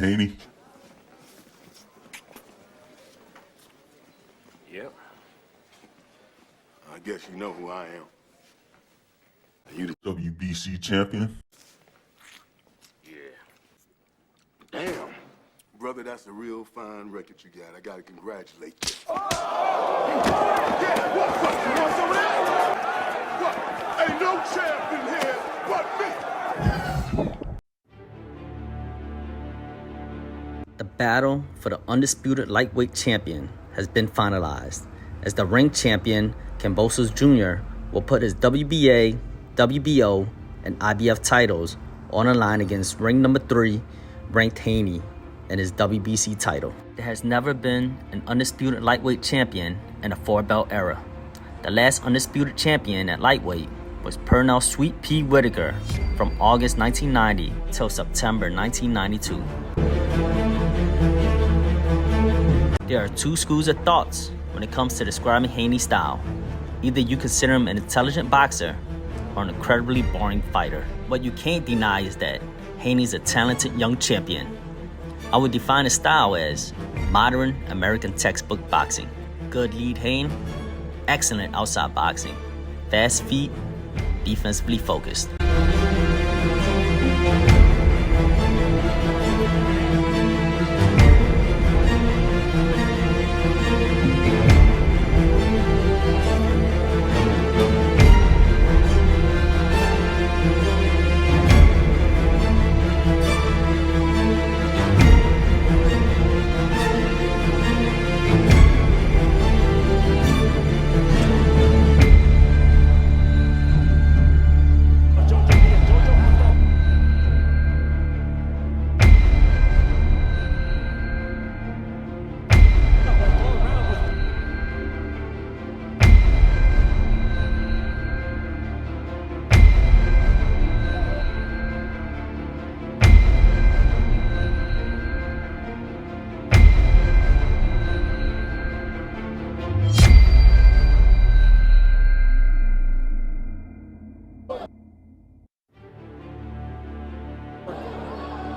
Haney. Yep. I guess you know who I am. You the WBC champion. Yeah. Damn. Brother, that's a real fine record you got. I gotta congratulate you. Oh! Yeah, what? You want some of that? What? Ain't no champion here but me. The battle for the Undisputed Lightweight Champion has been finalized, as the ring champion, Kambosos Jr., will put his WBA, WBO, and IBF titles on the line against ring number 3, ranked Haney, and his WBC title. There has never been an Undisputed Lightweight Champion in a 4-belt era. The last Undisputed Champion at lightweight was Pernell Sweet Pea Whitaker from August 1990 till September 1992. There are two schools of thoughts when it comes to describing Haney's style. Either you consider him an intelligent boxer or an incredibly boring fighter. What you can't deny is that Haney's a talented young champion. I would define his style as modern American textbook boxing. Good lead hand, excellent outside boxing, fast feet, defensively focused.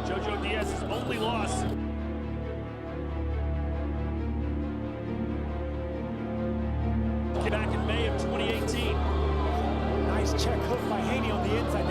Jojo Diaz's only loss. Back in May of 2018. Nice check hook by Haney on the inside.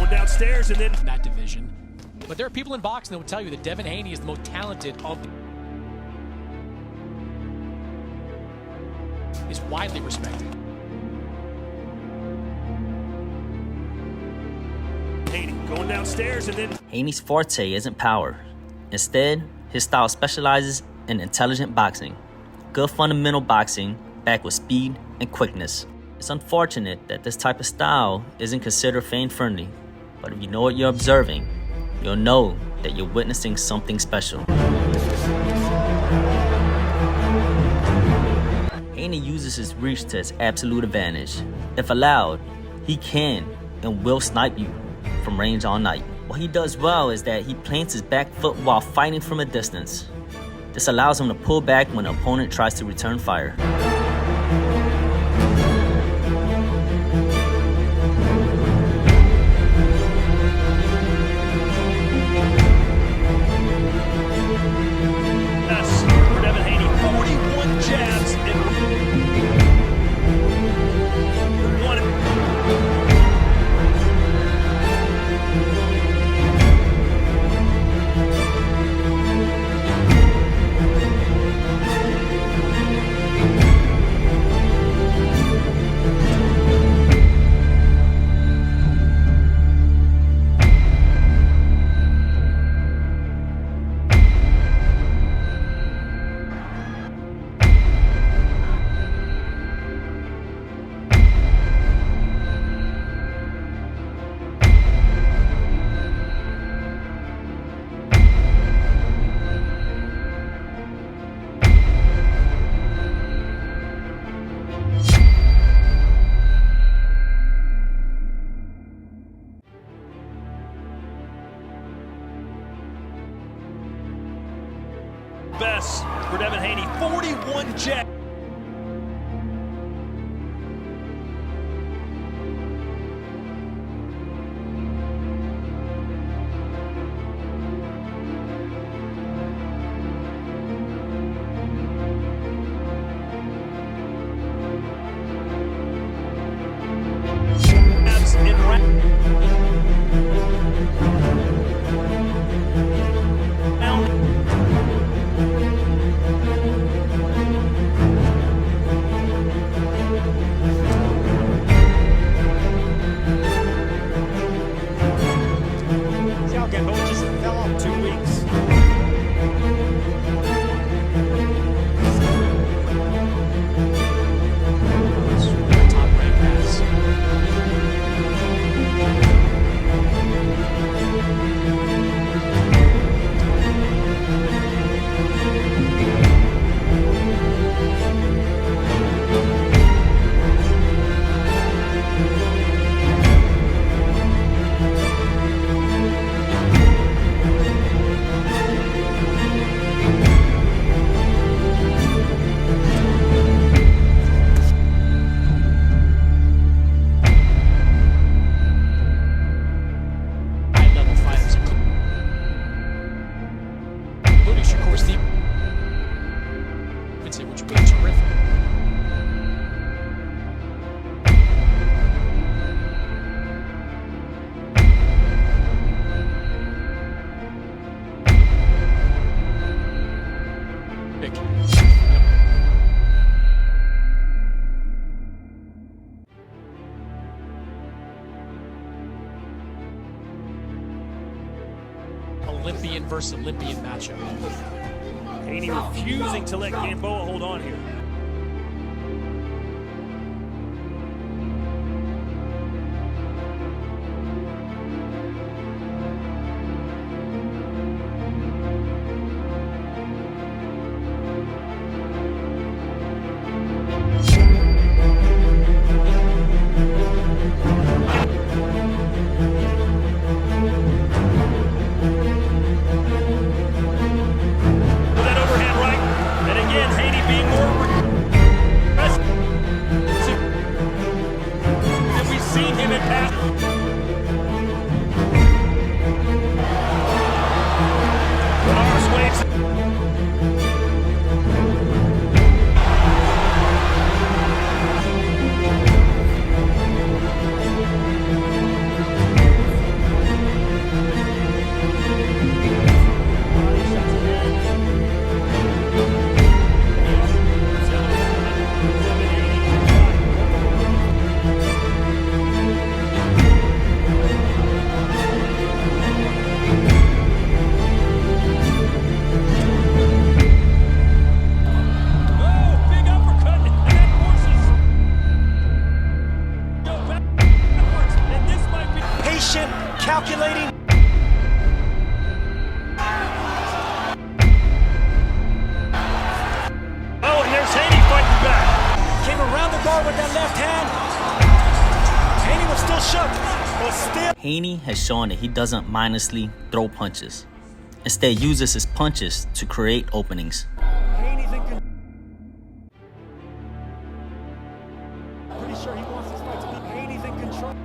Downstairs and then that division. But there are people in boxing that will tell you that Devin Haney is the most talented of the... is widely respected. Haney going downstairs and then Haney's forte isn't power. Instead, his style specializes in intelligent boxing. Good fundamental boxing backed with speed and quickness. It's unfortunate that this type of style isn't considered fan-friendly, but if you know what you're observing, you'll know that you're witnessing something special. Haney Haney uses his reach to his absolute advantage. If allowed, he can and will snipe you from range all night. What he does well is that he plants his back foot while fighting from a distance. This allows him to pull back when an opponent tries to return fire. Yes, for Devin Haney, 41 jabs and one. Best for Devin Haney, 41 jabs. Just fell off 2 weeks. Top rank has. High-level fighters, including Shakur Stevenson, which would be terrific. Olympian versus Olympian matchup. Haney refusing to let Gamboa hold on here. Calculating. Oh, and there's Haney fighting back. guard with that left hand. Haney was still shook, but still. Haney has shown that he doesn't mindlessly throw punches. Instead, uses his punches to create openings. Haney's in control. Pretty sure he wants this fight to be. Haney's in control.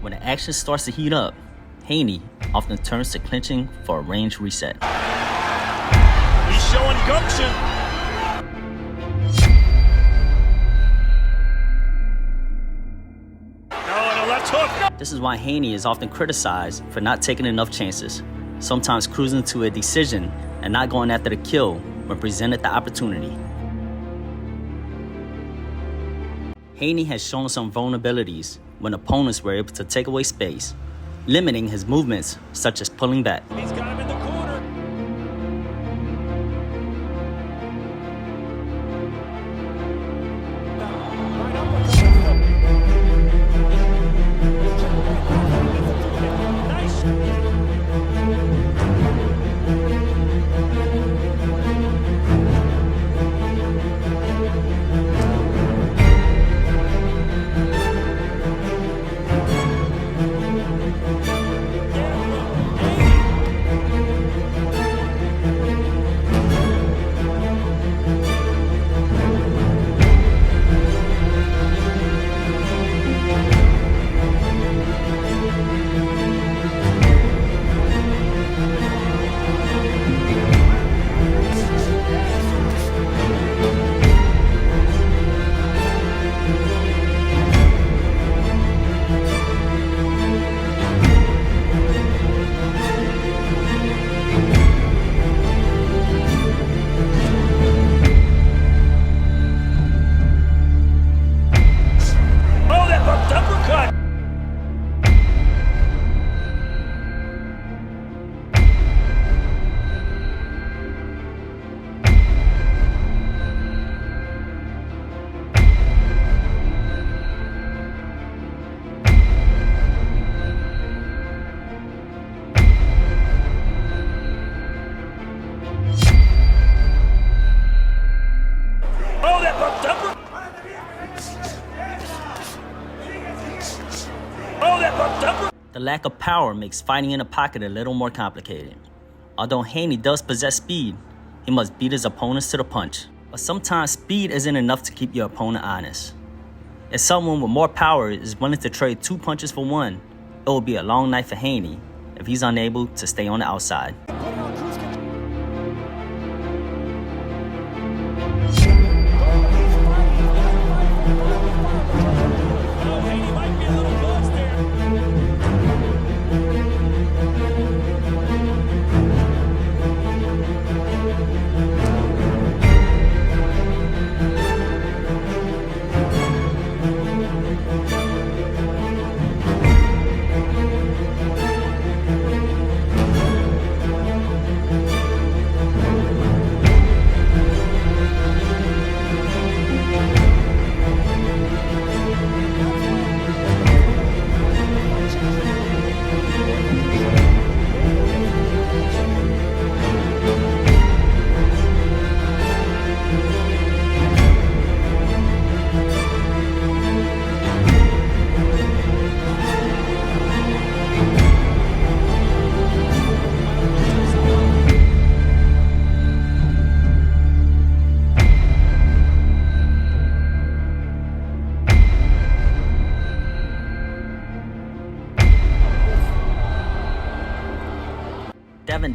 When the action starts to heat up, Haney often turns to clinching for a range reset. He's showing gumption. Oh, and a left hook. This is why Haney is often criticized for not taking enough chances, sometimes cruising to a decision and not going after the kill when presented the opportunity. Haney has shown some vulnerabilities when opponents were able to take away space, limiting his movements such as pulling back. He's got him in the corner. Right uppercut. Nice. The lack of power makes fighting in the pocket a little more complicated. Although Haney does possess speed, he must beat his opponents to the punch. But sometimes speed isn't enough to keep your opponent honest. If someone with more power is willing to trade 2 punches for 1, it will be a long night for Haney if he's unable to stay on the outside.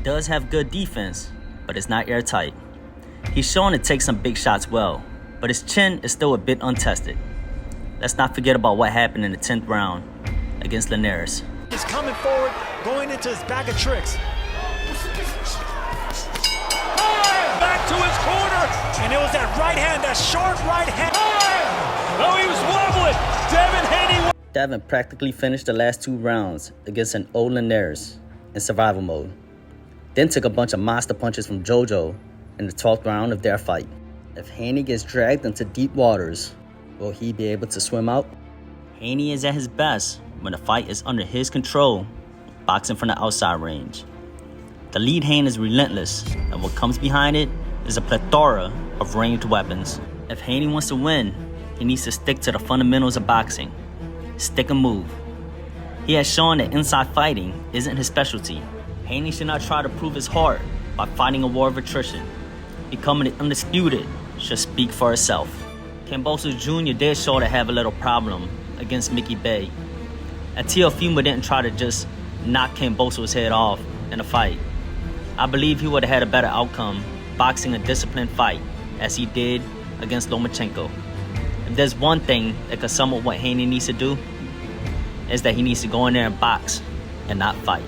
does have good defense, but it's not airtight. He's shown to take some big shots well, but his chin is still a bit untested. Let's not forget about what happened in the 10th round against Linares. He's coming forward, going into his bag of tricks. Back to his corner. And it was that right hand, that short right hand. Oh, he was wobbling. Devin Haney. Devin practically finished the last 2 rounds against an old Linares in survival mode. Then took a bunch of monster punches from JoJo in the 12th round of their fight. If Haney gets dragged into deep waters, will he be able to swim out? Haney is at his best when the fight is under his control, boxing from the outside range. The lead hand is relentless, and what comes behind it is a plethora of ranged weapons. If Haney wants to win, he needs to stick to the fundamentals of boxing. Stick and move. He has shown that inside fighting isn't his specialty. Haney should not try to prove his heart by fighting a war of attrition. Becoming undisputed should speak for itself. Kambosos Jr. did show to have a little problem against Mickey Bay. And Teofimo didn't try to just knock Kambosos' head off in a fight. I believe he would have had a better outcome boxing a disciplined fight as he did against Lomachenko. If there's one thing that could sum up what Haney needs to do, is that he needs to go in there and box and not fight.